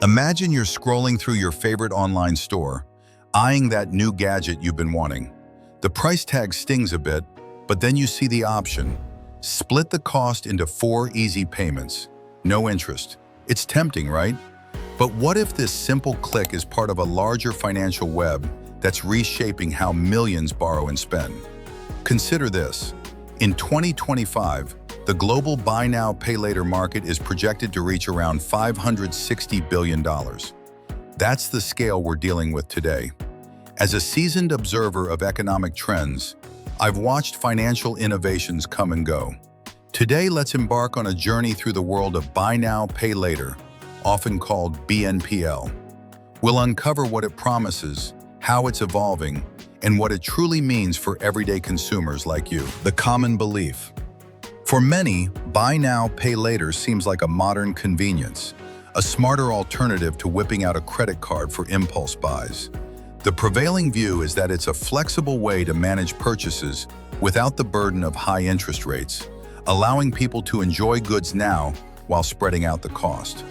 Imagine you're scrolling through your favorite online store, eyeing that new gadget you've been wanting. The price tag stings a bit, but then you see the option. Split the cost into 4 easy payments. No interest. It's tempting, right? But what if this simple click is part of a larger financial web that's reshaping how millions borrow and spend? Consider this. In 2025, the global buy now, pay later market is projected to reach around $560 billion. That's the scale we're dealing with today. As a seasoned observer of economic trends, I've watched financial innovations come and go. Today, let's embark on a journey through the world of buy now, pay later, often called BNPL. We'll uncover what it promises, how it's evolving, and what it truly means for everyday consumers like you. The common belief. For many, buy now, pay later seems like a modern convenience, a smarter alternative to whipping out a credit card for impulse buys. The prevailing view is that it's a flexible way to manage purchases without the burden of high interest rates, allowing people to enjoy goods now while spreading out the cost.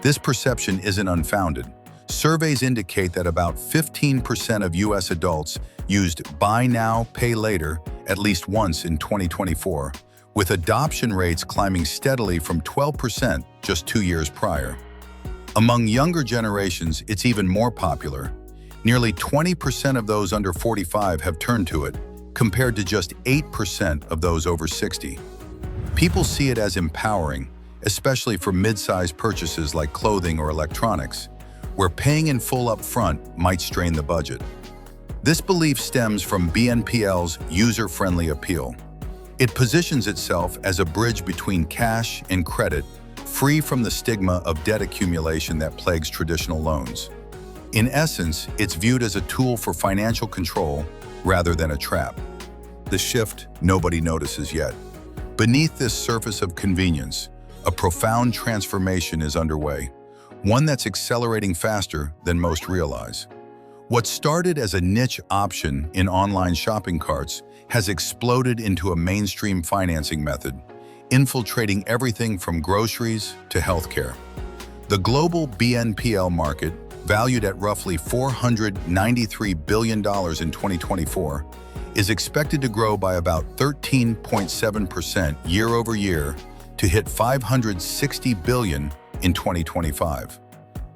This perception isn't unfounded. Surveys indicate that about 15% of US adults used buy now, pay later at least once in 2024, with adoption rates climbing steadily from 12% just 2 years prior. Among younger generations, it's even more popular. Nearly 20% of those under 45 have turned to it, compared to just 8% of those over 60. People see it as empowering, especially for mid-sized purchases like clothing or electronics, where paying in full up front might strain the budget. This belief stems from BNPL's user-friendly appeal. It positions itself as a bridge between cash and credit, free from the stigma of debt accumulation that plagues traditional loans. In essence, it's viewed as a tool for financial control rather than a trap. The shift nobody notices yet. Beneath this surface of convenience, a profound transformation is underway, one that's accelerating faster than most realize. What started as a niche option in online shopping carts has exploded into a mainstream financing method, infiltrating everything from groceries to healthcare. The global BNPL market, valued at roughly $493 billion in 2024, is expected to grow by about 13.7% year over year to hit $560 billion in 2025.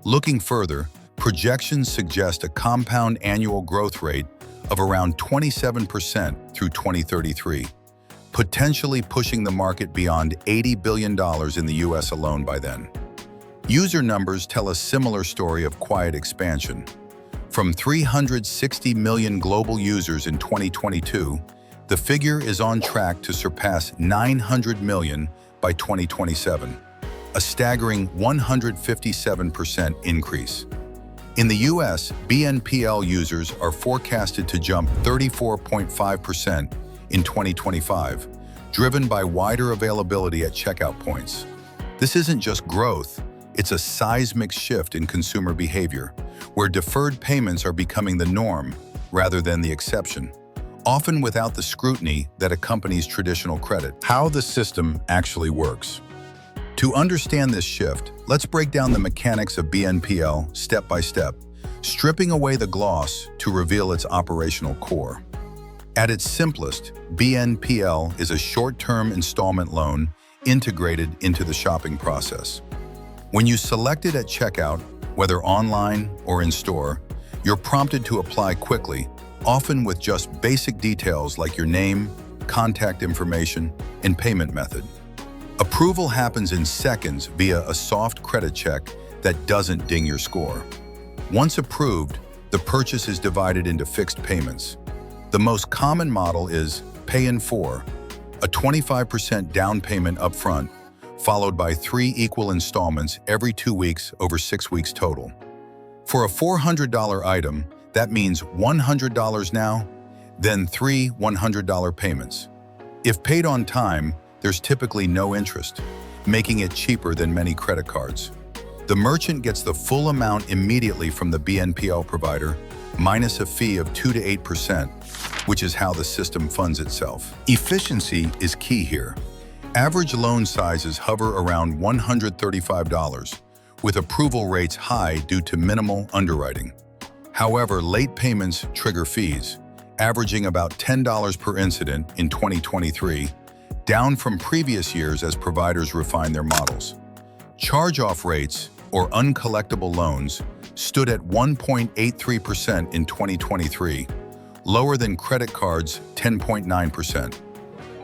Looking further, projections suggest a compound annual growth rate of around 27% through 2033, potentially pushing the market beyond $80 billion in the US alone by then. User numbers tell a similar story of quiet expansion. From 360 million global users in 2022, the figure is on track to surpass 900 million by 2027, a staggering 157% increase. In the US, BNPL users are forecasted to jump 34.5% in 2025, driven by wider availability at checkout points. This isn't just growth, it's a seismic shift in consumer behavior, where deferred payments are becoming the norm rather than the exception, often without the scrutiny that accompanies traditional credit. How the system actually works. To understand this shift, let's break down the mechanics of BNPL step by step, stripping away the gloss to reveal its operational core. At its simplest, BNPL is a short-term installment loan integrated into the shopping process. When you select it at checkout, whether online or in store, you're prompted to apply quickly, often with just basic details like your name, contact information, and payment method. Approval happens in seconds via a soft credit check that doesn't ding your score. Once approved, the purchase is divided into fixed payments. The most common model is Pay in 4, a 25% down payment upfront, followed by 3 equal installments every 2 weeks over 6 weeks total. For a $400 item, that means $100 now, then 3 $100 payments. If paid on time, there's typically no interest, making it cheaper than many credit cards. The merchant gets the full amount immediately from the BNPL provider, minus a fee of 2 to 8%, which is how the system funds itself. Efficiency is key here. Average loan sizes hover around $135, with approval rates high due to minimal underwriting. However, late payments trigger fees, averaging about $10 per incident in 2023, down from previous years as providers refine their models. Charge-off rates, or uncollectible loans, stood at 1.83% in 2023, lower than credit cards' 10.9%.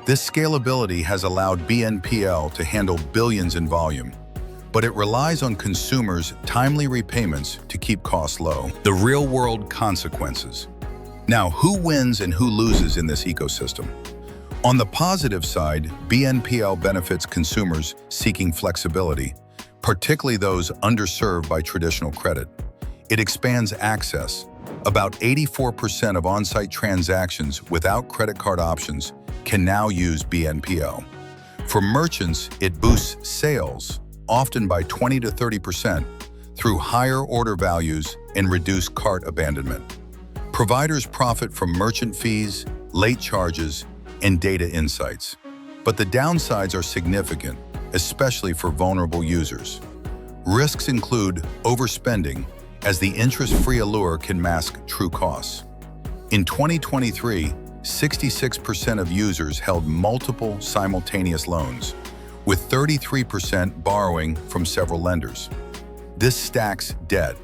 This scalability has allowed BNPL to handle billions in volume, but it relies on consumers' timely repayments to keep costs low. The real-world consequences. Now, who wins and who loses in this ecosystem? On the positive side, BNPL benefits consumers seeking flexibility, particularly those underserved by traditional credit. It expands access. About 84% of on-site transactions without credit card options can now use BNPL. For merchants, it boosts sales, often by 20 to 30%, through higher order values and reduced cart abandonment. Providers profit from merchant fees, late charges, and data insights. But the downsides are significant, especially for vulnerable users. Risks include overspending, as the interest-free allure can mask true costs. In 2023, 66% of users held multiple simultaneous loans, with 33% borrowing from several lenders. This stacks debt.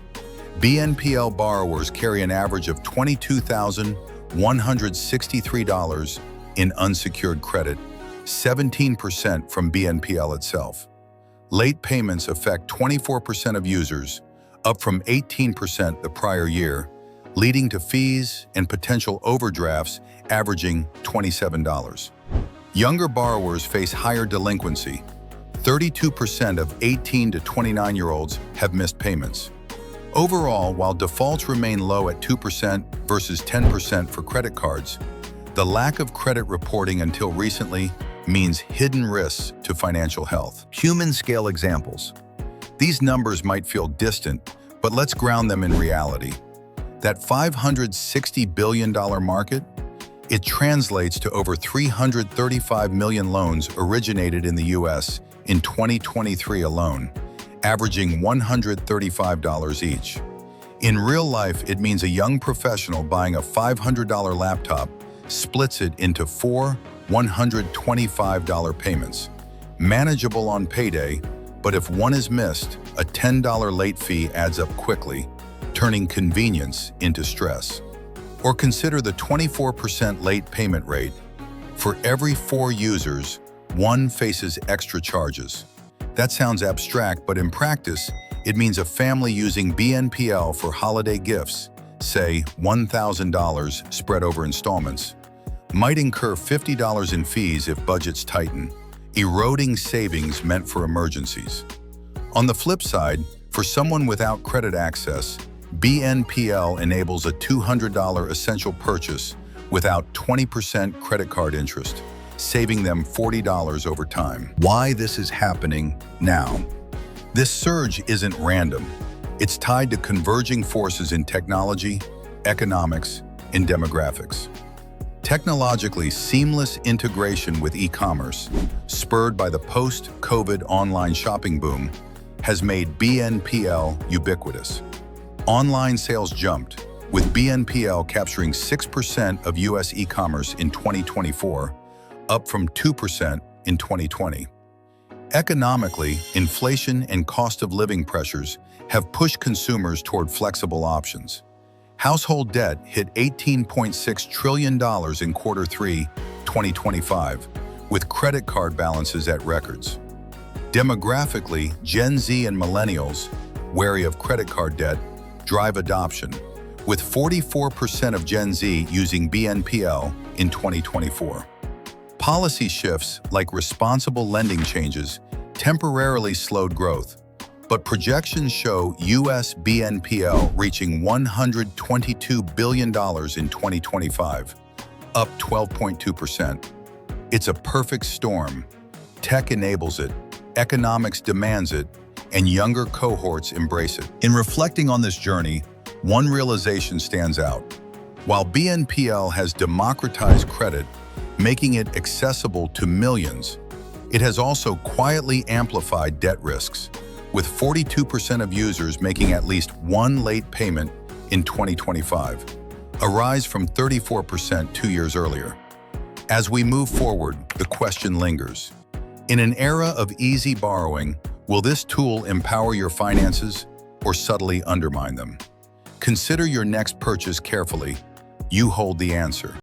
BNPL borrowers carry an average of $22,163 in unsecured credit, 17% from BNPL itself. Late payments affect 24% of users, up from 18% the prior year, leading to fees and potential overdrafts averaging $27. Younger borrowers face higher delinquency. 32% of 18 to 29-year-olds have missed payments. Overall, while defaults remain low at 2% versus 10% for credit cards, the lack of credit reporting until recently means hidden risks to financial health. Human-scale examples. These numbers might feel distant, but let's ground them in reality. That $560 billion market, it translates to over 335 million loans originated in the US in 2023 alone, averaging $135 each. In real life, it means a young professional buying a $500 laptop splits it into four $125 payments. Manageable on payday, but if one is missed, a $10 late fee adds up quickly, turning convenience into stress. Or consider the 24% late payment rate. For every 4 users, one faces extra charges. That sounds abstract, but in practice, it means a family using BNPL for holiday gifts, say $1,000 spread over installments, might incur $50 in fees if budgets tighten, eroding savings meant for emergencies. On the flip side, for someone without credit access, BNPL enables a $200 essential purchase without 20% credit card interest, saving them $40 over time. Why this is happening now? This surge isn't random. It's tied to converging forces in technology, economics, and demographics. Technologically seamless integration with e-commerce, spurred by the post-COVID online shopping boom, has made BNPL ubiquitous. Online sales jumped, with BNPL capturing 6% of US e-commerce in 2024, up from 2% in 2020. Economically, inflation and cost of living pressures have pushed consumers toward flexible options. Household debt hit $18.6 trillion in Q3 2025, with credit card balances at records. Demographically, Gen Z and millennials, wary of credit card debt, drive adoption, with 44% of Gen Z using BNPL in 2024. Policy shifts like responsible lending changes temporarily slowed growth, but projections show US BNPL reaching $122 billion in 2025, up 12.2%. It's a perfect storm. Tech enables it, economics demands it, and younger cohorts embrace it. In reflecting on this journey, one realization stands out. While BNPL has democratized credit, making it accessible to millions, it has also quietly amplified debt risks. with 42% of users making at least one late payment in 2025, a rise from 34% 2 years earlier. As we move forward, the question lingers. In an era of easy borrowing, will this tool empower your finances or subtly undermine them? Consider your next purchase carefully. You hold the answer.